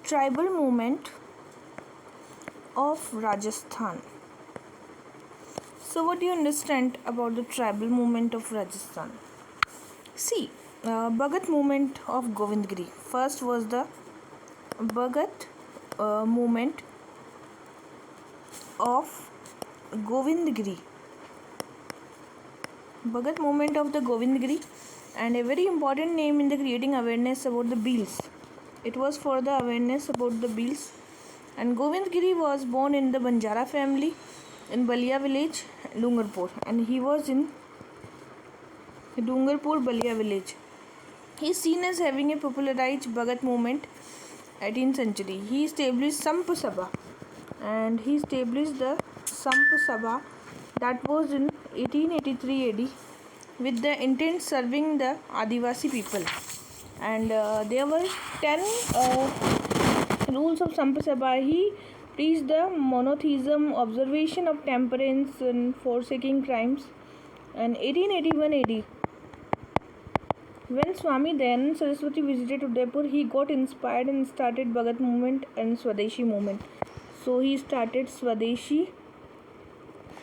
Tribal movement of Rajasthan. So, what do you understand about the tribal movement of Rajasthan? See, Bhagat movement of Govindgiri. First was the Bhagat movement of Govindgiri. Bhagat movement of the Govindgiri, and a very important name in the creating awareness about the Beals. It was for the awareness about the Beals. And Govindgiri was born in the Banjara family in Balia village, Dungarpur, and he was in Dungarpur, Balia village. He is seen as having a popularized Bhagat movement 18th century. He established Samp Sabha, and he established the Samp Sabha that was in 1883 AD with the intent serving the Adivasi people. And there were 10 rules of Samp Sabha. He preached the monotheism, observation of temperance, and forsaking crimes. And 1881 AD, when Swami Dayanand Saraswati visited Udaipur, he got inspired and started Bhagat movement and Swadeshi movement. So he started Swadeshi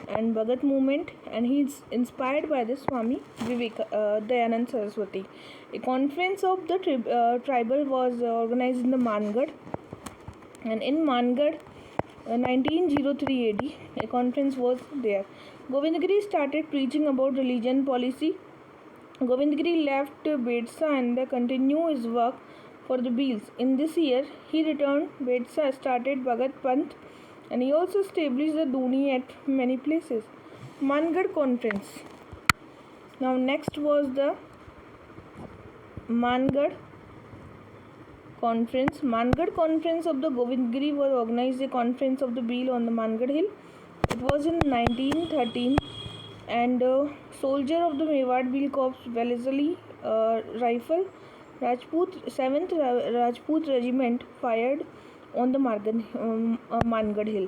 and Bhagat movement, and he is inspired by the Swami Dayanand Saraswati. A conference of the tribal was organized in the Mangarh, and in Mangarh 1903 AD a conference was there. Govindgiri started preaching about religion policy. Govindgiri left Bedsa and continued his work for the Beals. In this year, he returned Bedsa, started Bhagat Panth, and he also established the Duni at many places. Mangarh Conference. Now next was the Mangarh Conference. Mangarh Conference of the Govindgiri was organized a conference of the Beel on the Mangarh Hill. It was in 1913, and soldier of the Mewar Beel Corps Wellesley Rifle Rajput 7th Rajput Regiment fired on the Mangarh Hill.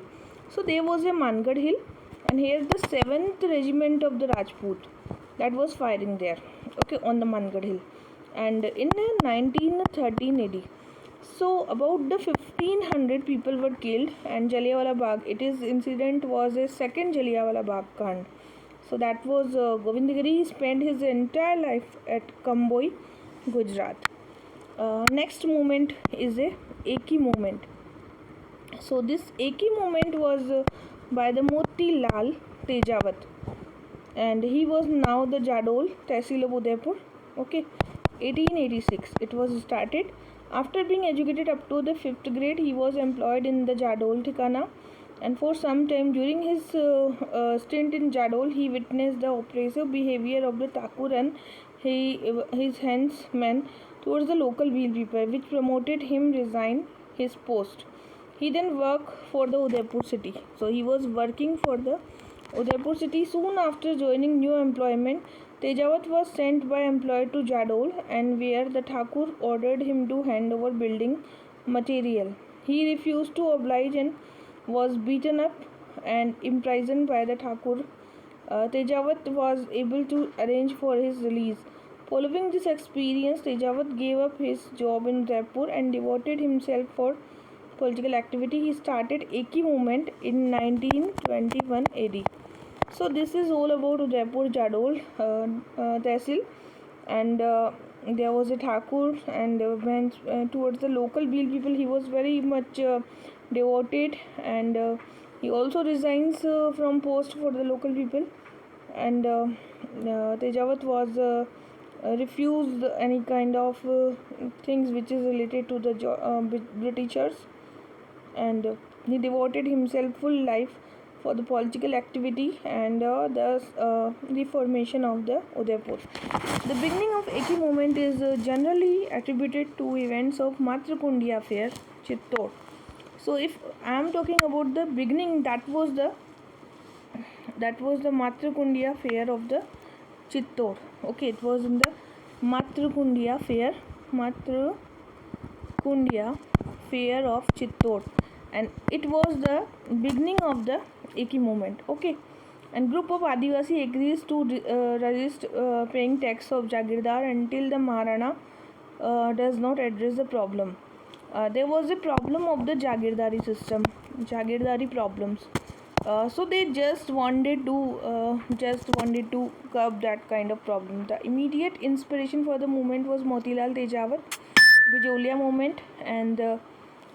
So there was a Mangarh Hill, and here the 7th Regiment of the Rajput that was firing there, okay, on the Mangarh Hill, and in 1913 AD. So about the 1500 people were killed, and Jallianwala Bagh. Incident was a second Jallianwala Bagh Kand. So that was Govindgiri spent his entire life at Kamboi, Gujarat. Next movement is a Eki movement. So this Eki movement was by the Moti Lal Tejawat, and he was now the Jadol Tehsil of Udaipur. Okay, 1886 it was started. After being educated up to the 5th grade, he was employed in the Jadol Thikana, and for some time during his stint in Jadol, he witnessed the oppressive behavior of the Thakur and his henchmen towards the local Bhil people, which promoted him resign his post. He then worked for the Udaipur city. So he was working for the Udaipur city. Soon after joining new employment, Tejawat was sent by employer to Jadol, and where the Thakur ordered him to hand over building material. He refused to oblige and was beaten up and imprisoned by the Thakur. Tejawat was able to arrange for his release. Following this experience, Tejawat gave up his job in Udaipur and devoted himself for political activity. He started Eki movement in 1921 AD. So this is all about Udaipur Jadol Tehsil, and there was a Thakur, and went towards the local Bhil people. He was very much devoted, and he also resigns from post for the local people, and Tejawat was refused any kind of things which is related to the Britishers, and he devoted himself full life for the political activity and the reformation of the Udaipur. The beginning of Eki movement is generally attributed to events of Matrakundi affair, Chittor. So if I am talking about the beginning, that was the Matrakundi affair of the Chittor. Okay, it was in the Matrakundi affair of Chittor, and it was the beginning of the Eki movement. Okay, and group of Adivasi agrees to resist paying tax of Jagirdar until the Maharana does not address the problem. there was a problem of the Jagirdari system, Jagirdari problems. So they just wanted to curb that kind of problem. The immediate inspiration for the movement was Motilal Tejawat, Bijolia movement, and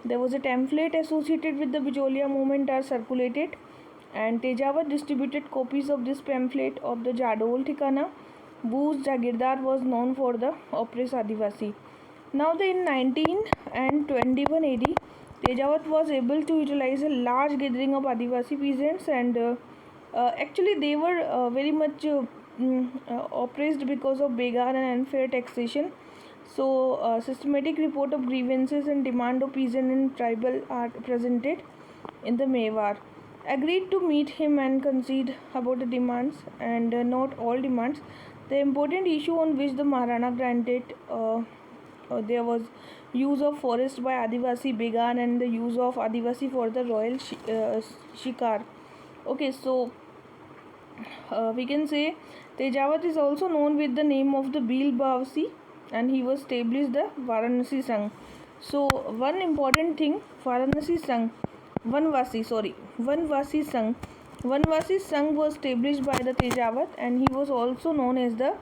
there was a template associated with the Bijolia movement are circulated, and Tejawat distributed copies of this pamphlet of the Jadol Thikana, whose Jagirdar was known for the oppressed Adivasi. Now, in 19 and 21 AD, Tejawat was able to utilize a large gathering of Adivasi peasants, and actually they were very much oppressed because of begar and unfair taxation. So, systematic report of grievances and demand of peasant and tribal are presented in the Mewar. Agreed to meet him and concede about the demands, and not all demands. The important issue on which the Maharana granted there was use of forest by Adivasi began, and the use of Adivasi for the royal shikar. Okay, so we can say Tejawat is also known with the name of the Bhil Bavsi, and he was established the Varanasi Sangh. So one important thing, Varanasi Sangh, Vanvasi Sangh. Vanvasi Sangh was established by the Tejawat, and he was also known as the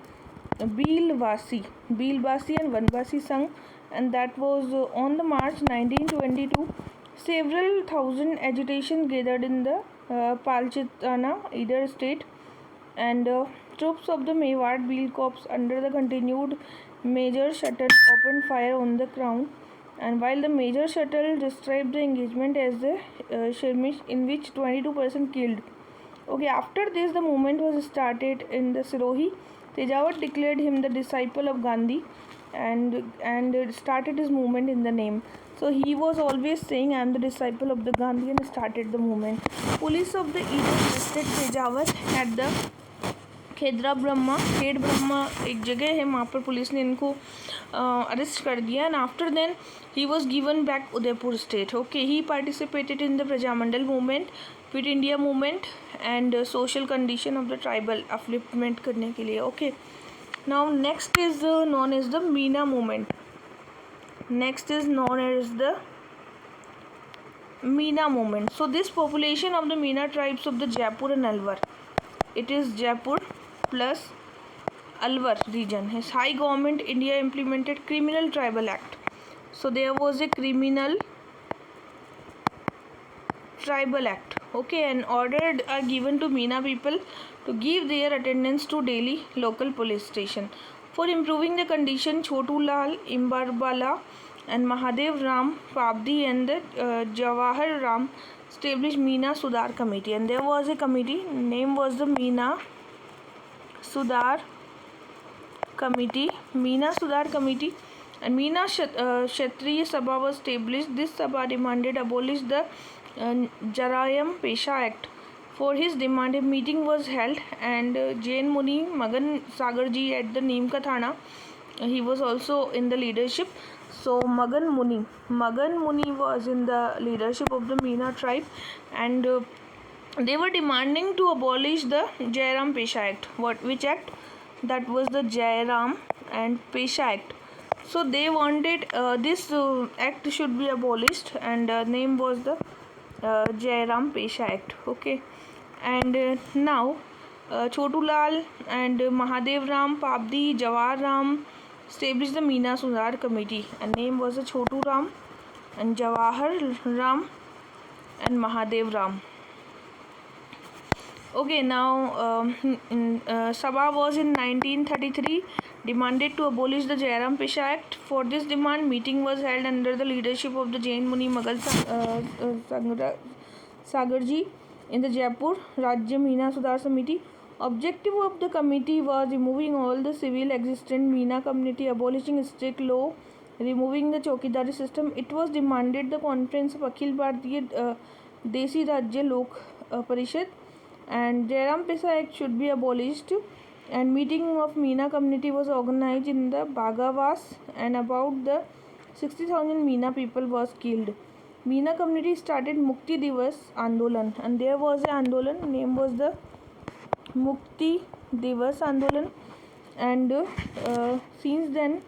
Bhilvasi and Vanvasi Sangh, and that was on the March 1922. Several thousand agitation gathered in the Palchitana, either state, and troops of the Mewar Bhil Corps under the continued Major Shuttle opened fire on the crown, and while the Major Shuttle described the engagement as a skirmish in which 22% killed. Okay, after this the movement was started in the Sirohi. Tejawat declared him the disciple of Gandhi, and started his movement in the name. So he was always saying, I am the disciple of the Gandhi, and started the movement. Police of the East arrested Tejawat at the खेड ब्रह्मा एक जगह है, वहाँ पर police ने इनको arrest कर दिया, and after then he was given back Udaipur state. Okay, he participated in the Prajamandal movement, Quit India movement, and social condition of the tribal upliftment करने के लिए. Okay, now next is known as the Meena movement. Next is known as the Meena movement. So this population of the Meena tribes of the Jaipur and Alwar, it is Jaipur plus Alwar region. His high government India implemented criminal tribal act. So there was a criminal tribal act. Okay, and orders are given to Meena people to give their attendance to daily local police station. For improving the condition, Chotu Lal, Imbarbala and Mahadev Ram Pabdi and the Jawahar Ram established Meena Sudhar Committee, and there was a committee, name was the Meena Sudhar Committee, and Meena Kshatriya Sabha was established. This Sabha demanded abolish the Jarayam Pesha Act. For his demand, a meeting was held, and Jain Muni Magan Sagarji at the Neemka Thana, he was also in the leadership. So Magan Muni was in the leadership of the Meena tribe, and they were demanding to abolish the Jairam Pesha Act. Which act? That was the Jairam and Pesha Act. So they wanted this act should be abolished, and name was the Jairam Pesha Act. Okay, and now Chotu Lal and Mahadev Ram Pabdi, Jawahar Ram established the Meena Sudhar Committee, and name was the Chotu Ram and Jawahar Ram and Mahadev Ram. Okay, now Sabha was in 1933 demanded to abolish the Jairam Pesha Act. For this demand, meeting was held under the leadership of the Jain Muni Magal Sagarji in the Jaipur Rajya Meena Sudhar Samiti. Objective of the committee was removing all the civil existent Meena community, abolishing strict law, removing the Chokidari system. It was demanded the conference of Akhil Bharatiya Desi Rajya Lok Parishad, and Jairam Pesha Act should be abolished, and meeting of Meena community was organized in the Bhagavas, and about the 60,000 Meena people was killed. Meena community started Mukti Divas Andolan, and there was an Andolan, name was the Mukti Divas Andolan, and since then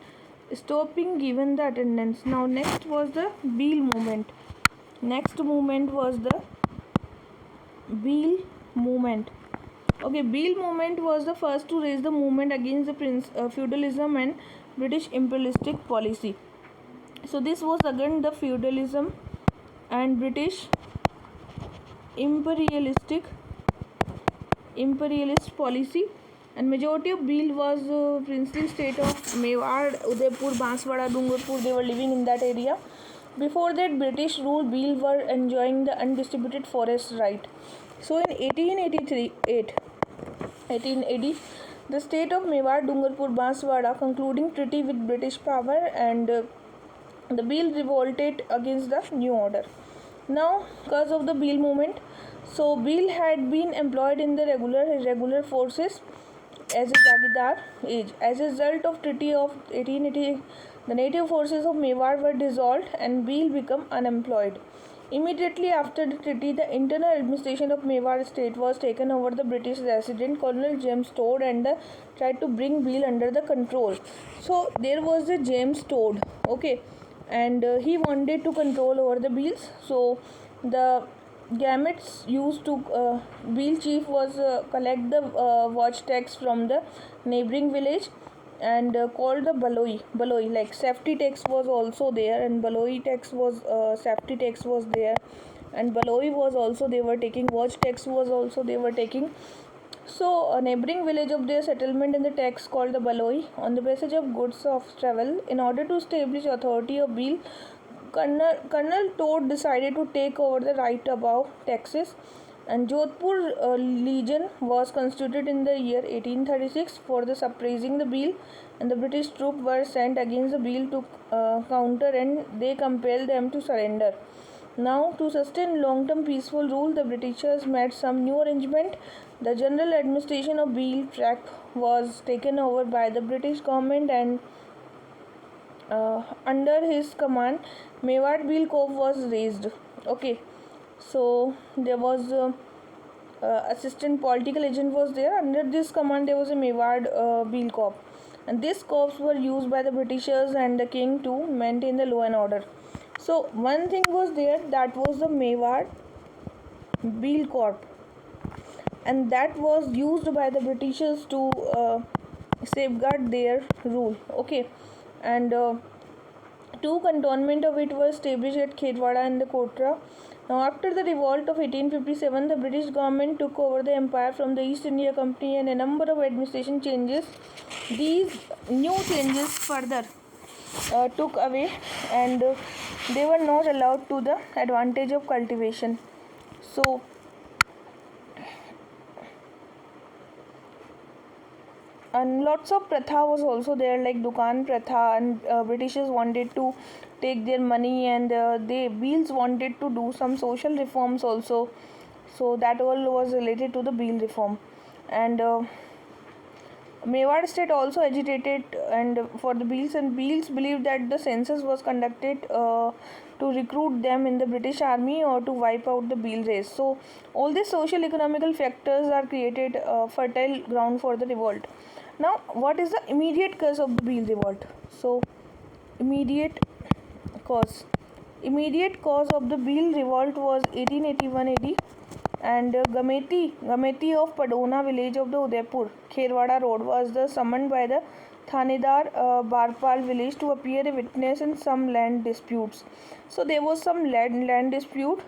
stopping given the attendance. Now next was the Beal movement. Next movement was the Beal movement. Okay, Beal movement was the first to raise the movement against the feudalism and British imperialistic policy. So this was again the feudalism and British imperialist policy, and majority of Beal was princely state of Mewar, Udaipur, Banswara, Dungarpur. They were living in that area. Before that, British rule, Beal were enjoying the undistributed forest right. So in 1880, the state of Mewar, Dungarpur, Banswara concluding treaty with British power, and the Beal revolted against the new order. Now, because of the Beal movement, so Beal had been employed in the irregular forces as a Jagidar age. As a result of Treaty of 1880, the native forces of Mewar were dissolved and Beal became unemployed. Immediately after the treaty, the internal administration of Mewar state was taken over the British resident Colonel James Todd, and tried to bring Beal under the control. So there was a James Todd, okay, and he wanted to control over the Beals. So the gametes used to Beal chief was collect the watch tax from the neighboring village, and called the baloi, like safety tax was also there, and baloi tax was safety tax was there, and baloi was also they were taking, watch tax was also they were taking. So a neighboring village of their settlement in the tax called the baloi on the passage of goods of travel. In order to establish authority of Beal, Colonel Todd decided to take over the right above taxes, and Jodhpur Legion was constituted in the year 1836 for the suppressing the Beal, and the British troops were sent against the Beal to counter, and they compelled them to surrender. Now, to sustain long-term peaceful rule, the Britishers made some new arrangement. The general administration of Beal tract was taken over by the British government, and under his command, Mewar Beal Corps was raised. Okay, so there was assistant political agent was there. Under this command, there was a Mewar Beal Corps, and these corps were used by the Britishers and the king to maintain the law and order. So one thing was there, that was the Mewar Beal Corps, and that was used by the Britishers to safeguard their rule. Okay, and two cantonment of it was established at Khetwada and the Kotra. Now, after the revolt of 1857, the British government took over the empire from the East India Company, and a number of administration changes. These new changes further took away, and they were not allowed to the advantage of cultivation. So and lots of pratha was also there, like dukan pratha, and Britishers wanted to take their money, and they Beals wanted to do some social reforms also. So that all was related to the Beal reform, and Mewar state also agitated and for the Beals, and Beals believed that the census was conducted to recruit them in the British army or to wipe out the Beal race. So all these social economical factors are created fertile ground for the revolt. Now, what is the immediate cause of the Beal revolt? So immediate cause of the Beal revolt was 1881 AD, and Gameti of Padona village of the Udaipur Kherwada road was summoned by the Thanedar Barpal village to appear a witness in some land disputes. So there was some land dispute,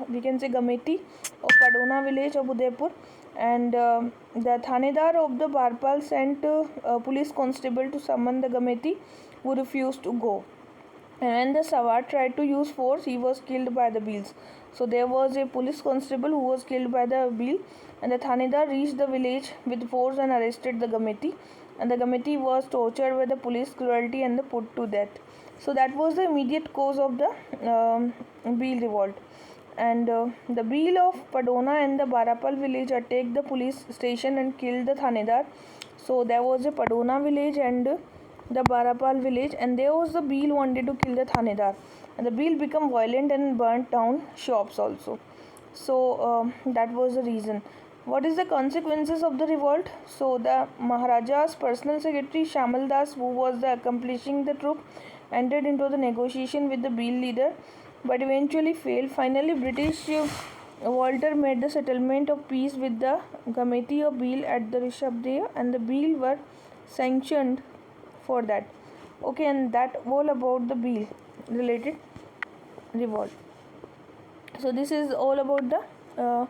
we can say Gameti of Padona village of Udaipur, and the Thanedar of the Barpal sent a police constable to summon the Gameti, who refused to go. And when the Sawar tried to use force, he was killed by the Beals. So there was a police constable who was killed by the Beal, and the Thanedar reached the village with force and arrested the Gameti, and the Gameti was tortured by the police cruelty and put to death. So that was the immediate cause of the Beal revolt. And the Beal of Padona and the Barapal village attacked the police station and killed the Thanedar. So there was a Padona village and the Barapal village, and there was the Beal wanted to kill the Thanedar, and the Beal became violent and burnt down shops also. So that was the reason. What is the consequences of the revolt? So the Maharaja's personal secretary Shamal Das, who was the accomplishing the troop, entered into the negotiation with the Bhil leader, but eventually failed. Finally, British Walter made the settlement of peace with the committee of Bhil at the Rishabh, and the Bhil were sanctioned for that. Okay, and that all about the Bhil related revolt. So this is all about the